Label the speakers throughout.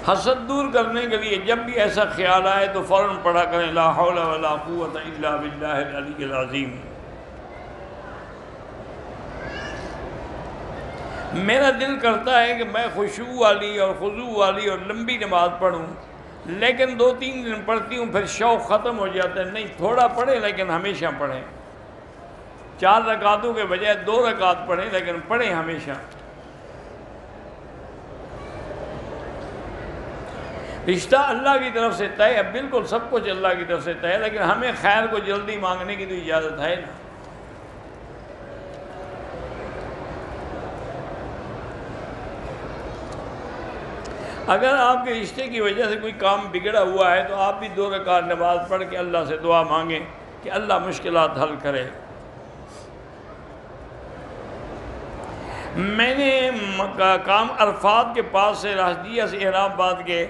Speaker 1: حسد دور کرنے کے لیے جب بھی ایسا خیال آئے تو فوراً پڑھا کریں لا حول ولا قوت الا باللہ العلی العظیم۔ میرا دل کرتا ہے کہ میں خشوع والی اور خضوع والی اور لمبی نماز پڑھوں، لیکن 2-3 دن پڑھتی ہوں پھر شوق ختم ہو جاتا ہے۔ نہیں، تھوڑا پڑھیں لیکن ہمیشہ پڑھیں، 4 رکعتوں کے بجائے 2 رکعت پڑھیں لیکن پڑھیں ہمیشہ۔ رشتہ اللہ کی طرف سے طے ہے، بالکل سب کچھ اللہ کی طرف سے طے ہے، لیکن ہمیں خیر کو جلدی مانگنے کی تو اجازت ہے نا۔ اگر آپ کے رشتے کی وجہ سے کوئی کام بگڑا ہوا ہے تو آپ بھی 2 رکعت نماز پڑھ کے اللہ سے دعا مانگیں کہ اللہ مشکلات حل کرے۔ میں نے کام عرفات کے پاس سے راشدیہ سے احرام باندھ کے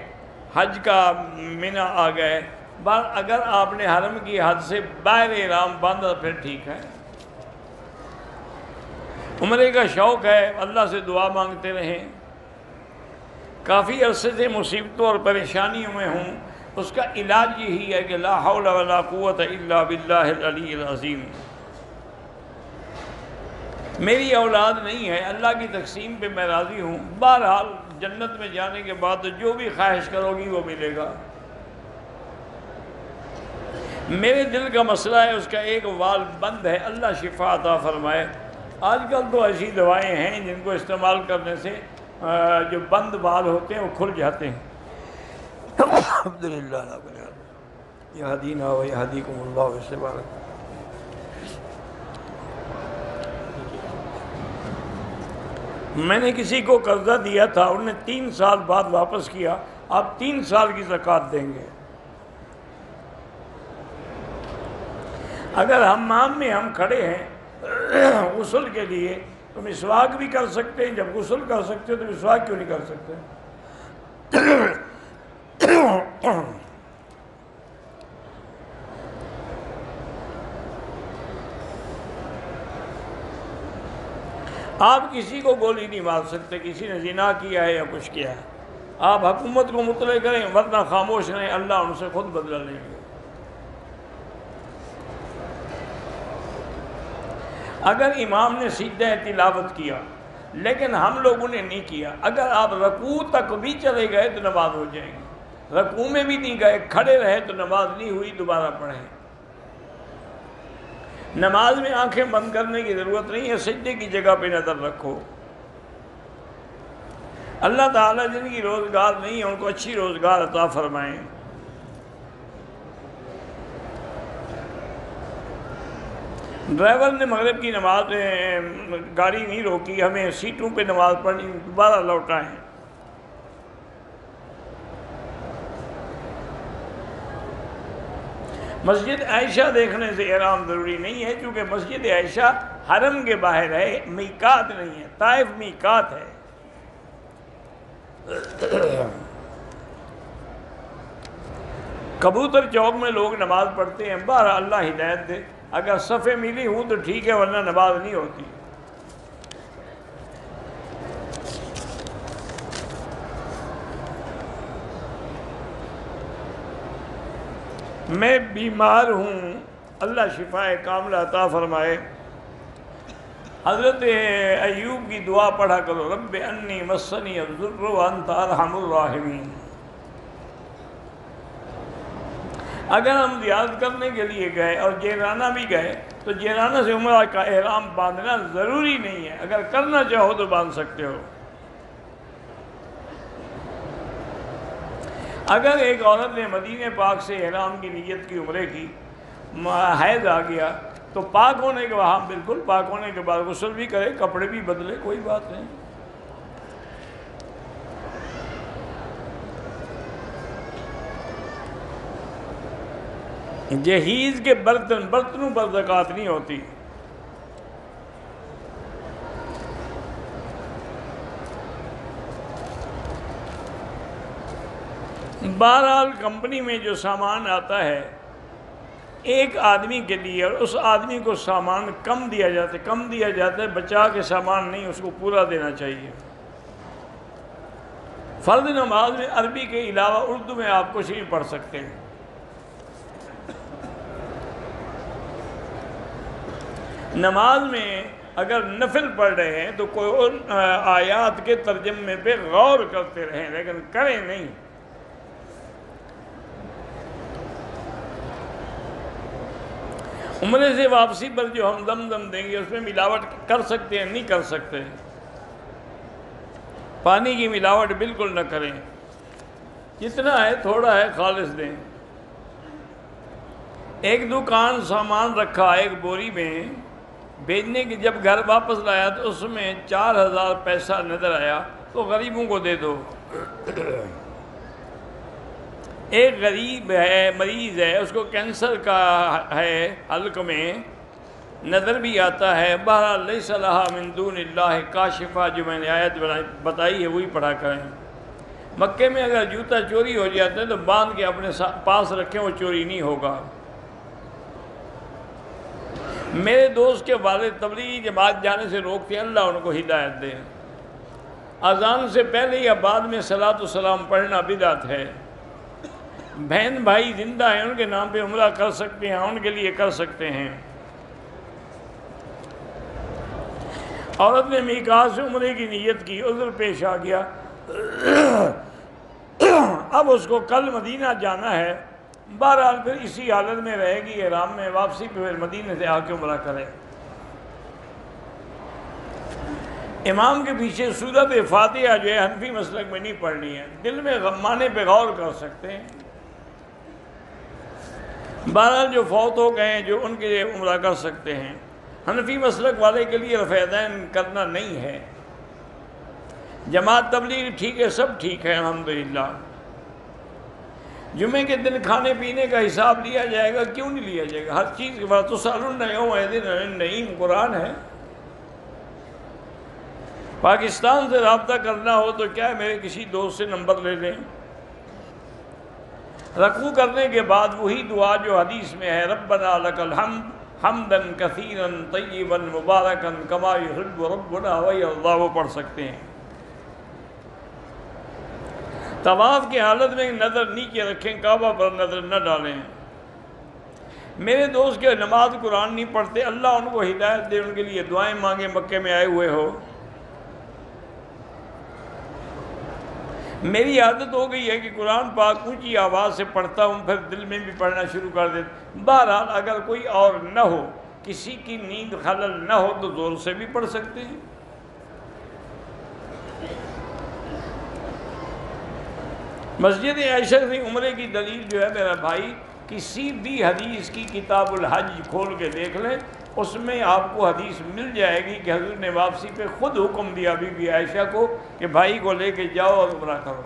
Speaker 1: حج کا منی آ گئے، اگر آپ نے حرم کی حد سے باہر احرام باندھا پھر ٹھیک ہے۔ عمرے کا شوق ہے، اللہ سے دعا مانگتے رہیں۔ کافی عرصے سے مصیبتوں اور پریشانیوں میں ہوں، اس کا علاج یہی ہے کہ لا حول ولا قوت الا باللہ العلی العظیم۔ میری اولاد نہیں ہے، اللہ کی تقسیم پہ میں راضی ہوں، بہرحال جنت میں جانے کے بعد تو جو بھی خواہش کرو گی وہ ملے گا۔ میرے دل کا مسئلہ ہے، اس کا ایک وال بند ہے، اللہ شفا عطا فرمائے۔ آج کل تو ایسی دوائیں ہیں جن کو استعمال کرنے سے جو بند بال ہوتے ہیں وہ کھل جاتے ہیں۔ الحمدللہ رب العالمین، یہدینا و یہدیکم اللہ ویسے بارک۔ میں نے کسی کو قرضہ دیا تھا، انہوں نے 3 سال بعد واپس کیا، آپ 3 سال کی زکوٰۃ دیں گے۔ اگر حمام میں ہم کھڑے ہیں غسل کے لیے تو مسواک بھی کر سکتے ہیں، جب غسل کر سکتے ہو تو مسواک کیوں نہیں کر سکتے؟ آپ کسی کو گولی نہیں مار سکتے، کسی نے زنا کیا ہے یا کچھ کیا ہے، آپ حکومت کو مطلع کریں ورنہ خاموش رہیں، اللہ ان سے خود بدلہ لیں گے۔ اگر امام نے سجدہ تلاوت کیا لیکن ہم لوگوں نے نہیں کیا، اگر آپ رکوع تک بھی چلے گئے تو نماز ہو جائے گی، رکوع میں بھی نہیں گئے کھڑے رہے تو نماز نہیں ہوئی، دوبارہ پڑھیں۔ نماز میں آنکھیں بند کرنے کی ضرورت نہیں ہے، سجدے کی جگہ پہ نظر رکھو۔ اللہ تعالیٰ جن کی روزگار نہیں ہے ان کو اچھی روزگار عطا فرمائیں۔ ڈرائیور نے مغرب کی نماز گاڑی نہیں روکی، ہمیں سیٹوں پہ نماز پڑھنی، دوبارہ لوٹائیں۔ مسجد عائشہ دیکھنے سے احرام ضروری نہیں ہے، کیونکہ مسجد عائشہ حرم کے باہر ہے، میقات نہیں ہے، طائف میقات ہے۔ کبوتر چوک میں لوگ نماز پڑھتے ہیں، بہرحال اللہ ہدایت دے، اگر صفے ملی ہوں تو ٹھیک ہے ورنہ نماز نہیں ہوتی۔ میں بیمار ہوں، اللہ شفا کاملہ عطا فرمائے۔ حضرت ایوب کی دعا پڑھا کرو، رب انی مسنی الضر وانت ارحم الراحمین۔ اگر ہم زیارت کرنے کے لیے گئے اور جیرانہ بھی گئے تو جیرانہ سے عمرہ کا احرام باندھنا ضروری نہیں ہے، اگر کرنا چاہو تو باندھ سکتے ہو۔ اگر ایک عورت نے مدینہ پاک سے احرام کی نیت کی عمرے کی، حیض آ گیا تو پاک ہونے کے بعد بالکل پاک ہونے کے بعد غسل بھی کرے، کپڑے بھی بدلے، کوئی بات نہیں۔ جہیز کے برتنوں پر زکوٰۃ نہیں ہوتی۔ بہرحال کمپنی میں جو سامان آتا ہے ایک آدمی کے لیے اور اس آدمی کو سامان کم دیا جاتا ہے، بچا کے سامان نہیں، اس کو پورا دینا چاہیے۔ فرض نماز میں عربی کے علاوہ اردو میں آپ کچھ نہیں پڑھ سکتے ہیں۔ نماز میں اگر نفل پڑھ رہے ہیں تو کوئی آیات کے ترجمے پہ غور کرتے رہیں، لیکن کریں نہیں۔ عمرے سے واپسی پر جو ہم زمزم دیں گے اس میں ملاوٹ کر سکتے ہیں؟ نہیں کر سکتے۔ پانی کی ملاوٹ بالکل نہ کریں، جتنا ہے تھوڑا ہے خالص دیں۔ ایک دکان سامان رکھا ایک بوری میں، بیچنے کی جب گھر واپس لایا تو اس میں 4000 پیسہ نظر آیا، تو غریبوں کو دے دو۔ ایک غریب ہے، مریض ہے، اس کو کینسر کا ہے، حلق میں نظر بھی آتا ہے۔ بہرحال لیس لہا من دون اللہ کاشفہ، جو میں نے آیت بتائی ہے وہی پڑھا کریں۔ مکے میں اگر جوتا چوری ہو جاتا ہے تو باندھ کے اپنے پاس رکھیں، وہ چوری نہیں ہوگا۔ میرے دوست کے والد تبلیغی جماعت جانے سے روکتے ہیں، اللہ ان کو ہدایت دے۔ اذان سے پہلے یا بعد میں صلاۃ و سلام پڑھنا بدعت ہے۔ بہن بھائی زندہ ہیں، ان کے نام پہ عمرہ کر سکتے ہیں، ان کے لیے کر سکتے ہیں۔ عورت نے میقات سے عمرے کی نیت کی، عذر پیش آ گیا، اب اس کو کل مدینہ جانا ہے، بہرحال پھر اسی حالت میں رہے گی احرام میں، واپسی پہ پھر مدینہ سے آ کے عمرہ کرے۔ امام کے پیچھے سورت فاتحہ جو ہے حنفی مسلک میں نہیں پڑھنی ہے، دل میں غمانے پہ غور کر سکتے ہیں۔ بہرحال جو فوت ہو گئے ہیں جو ان کے لیے عمرہ کر سکتے ہیں۔ حنفی مسلک والے کے لیے رفع یدین کرنا نہیں ہے۔ جماعت تبلیغ ٹھیک ہے، سب ٹھیک ہے الحمدللہ۔ جمعے کے دن کھانے پینے کا حساب لیا جائے گا، کیوں نہیں لیا جائے گا؟ ہر چیز کے بعد تسألن یومئذ عن النعیم قرآن ہے۔ پاکستان سے رابطہ کرنا ہو تو کیا ہے، میرے کسی دوست سے نمبر لے لیں۔ رکوع کرنے کے بعد وہی دعا جو حدیث میں ہے، ربنا لک الحمد حمدا کثیرا طیبا مبارکا کما یحب ربنا ویرضی، وہ پڑھ سکتے ہیں۔ طواف کی حالت میں نظر نیچے رکھیں، کعبہ پر نظر نہ ڈالیں۔ میرے دوست کے نماز قرآن نہیں پڑھتے، اللہ ان کو ہدایت دے، ان کے لیے دعائیں مانگیں، مکے میں آئے ہوئے ہو۔ میری عادت ہو گئی ہے کہ قرآن پاک اونچی آواز سے پڑھتا ہوں، پھر دل میں بھی پڑھنا شروع کر دیتا۔ بہرحال اگر کوئی اور نہ ہو، کسی کی نیند خلل نہ ہو تو زور سے بھی پڑھ سکتے ہیں۔ مسجد عائشہ سے عمرے کی دلیل جو ہے میرا بھائی، کسی بھی حدیث کی کتاب الحج کھول کے دیکھ لیں، اس میں آپ کو حدیث مل جائے گی کہ حضور نے واپسی پہ خود حکم دیا بی بی عائشہ کو کہ بھائی کو لے کے جاؤ اور عمرہ کرو۔